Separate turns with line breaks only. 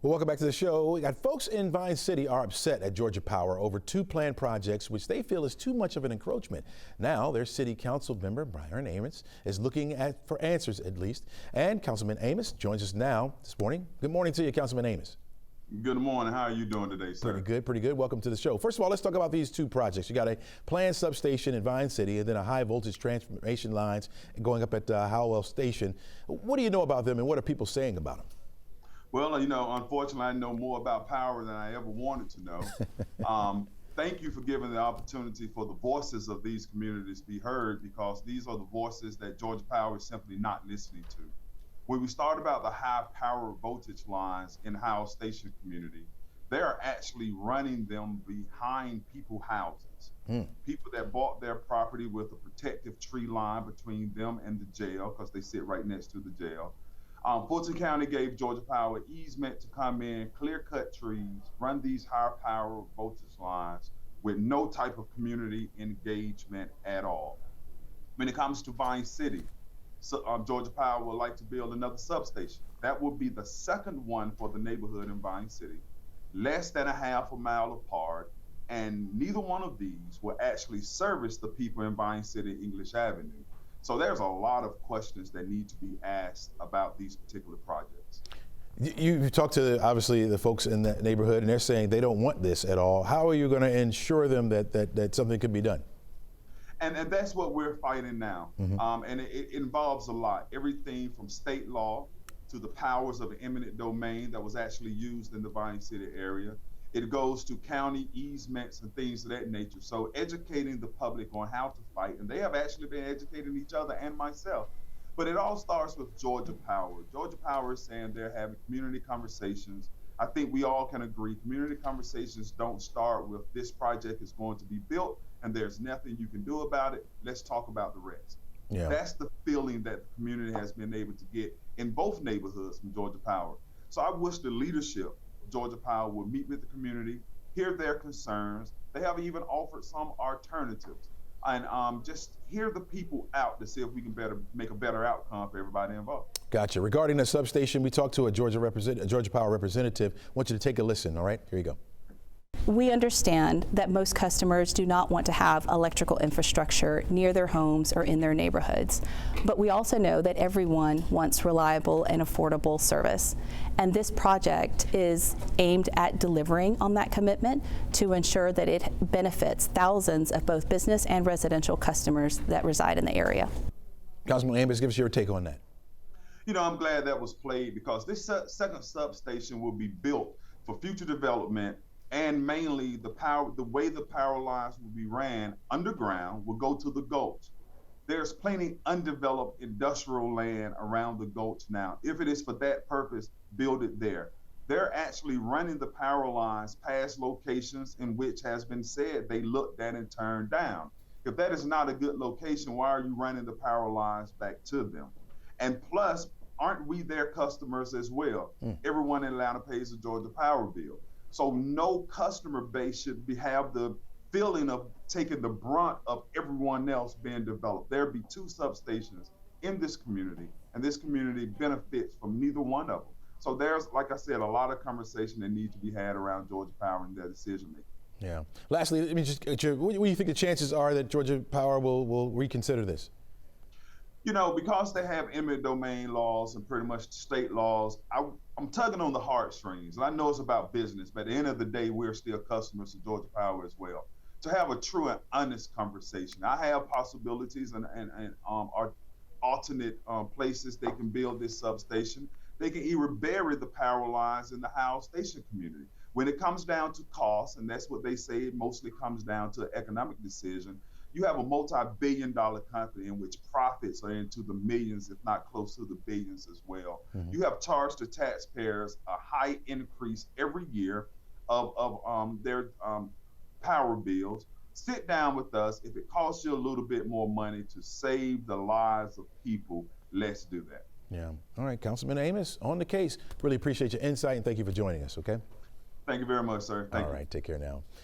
Well, welcome back to the show. We got folks in Vine City are upset at Georgia Power over two planned projects which they feel is too much of an encroachment. Now, their city council member, Byron Amos, is looking for answers at least. And Councilman Amos joins us now this morning. Good morning to you, Councilman Amos.
Good morning. How are you doing today, sir?
Pretty good, pretty good. Welcome to the show. First of all, let's talk about these two projects. You got a planned substation in Vine City and then a high voltage transformation lines going up at Howell Station. What do you know about them and what are people saying about them?
Well, you know, unfortunately, I know more about power than I ever wanted to know. Thank you for giving the opportunity for the voices of these communities to be heard, because these are the voices that Georgia Power is simply not listening to. When we start about the high power voltage lines in Howell Station community, they are actually running them behind people's houses. People that bought their property with a protective tree line between them and the jail, because they sit right next to the jail. Fulton County gave Georgia Power easement to come in, clear cut trees, run these high power voltage lines with no type of community engagement at all. When it comes to Vine City, Georgia Power would like to build another substation. That will be the second one for the neighborhood in Vine City, less than a half a mile apart, and neither one of these will actually service the people in Vine City, English Avenue. So there's a lot of questions that need to be asked about these particular projects.
You talked to, obviously, the folks in that neighborhood, and they're saying they don't want this at all. How are you going to ensure them that something can be done?
And that's what we're fighting now. And it involves a lot, everything from state law to the powers of eminent domain that was actually used in the Vine City area. It goes to county easements and things of that nature. So educating the public on how to fight, and they have actually been educating each other and myself. But it all starts with Georgia Power. Georgia Power is saying they're having community conversations. I think we all can agree community conversations don't start with this project is going to be built and there's nothing you can do about it. Let's talk about the rest. Yeah. That's the feeling that the community has been able to get in both neighborhoods from Georgia Power. So I wish the leadership Georgia Power will meet with the community, hear their concerns. They have even offered some alternatives, and just hear the people out to see if we can make a better outcome for everybody involved.
Gotcha. Regarding the substation, we talked to a Georgia Power representative. I want you to take a listen. All right, here you go.
We understand that most customers do not want to have electrical infrastructure near their homes or in their neighborhoods, but we also know that everyone wants reliable and affordable service. And this project is aimed at delivering on that commitment to ensure that it benefits thousands of both business and residential customers that reside in the area.
Councilman Amos, give us your take on that.
You know, I'm glad that was played, because this second substation will be built for future development. And mainly the way the power lines will be ran underground will go to the gulch. There's plenty undeveloped industrial land around the gulch now. If it is for that purpose, build it there. They're actually running the power lines past locations in which has been said they looked at and turned down. If that is not a good location, why are you running the power lines back to them? And plus, aren't we their customers as well? Everyone in Atlanta pays a Georgia Power bill. So no customer base should have the feeling of taking the brunt of everyone else being developed. There'll be two substations in this community, and this community benefits from neither one of them. So there's, like I said, a lot of conversation that needs to be had around Georgia Power and their decision making.
Yeah. Lastly, let me just get what do you think the chances are that Georgia Power will reconsider this?
You know, because they have eminent domain laws and pretty much state laws, I'm tugging on the heartstrings. And I know it's about business, but at the end of the day, we're still customers of Georgia Power as well. To have a true and honest conversation. I have possibilities and alternate places they can build this substation. They can even bury the power lines in the Howell Station community. When it comes down to cost, and that's what they say, it mostly comes down to economic decision. You have a multi-billion-dollar company in which profits are into the millions, if not close to the billions as well. You have charged the taxpayers a high increase every year of their power bills. Sit down with us. If it costs you a little bit more money to save the lives of people, let's do that.
Yeah. All right, Councilman Amos, on the case. Really appreciate your insight and thank you for joining us, okay?
Thank you very much, sir. Thank you.
All right, take care now.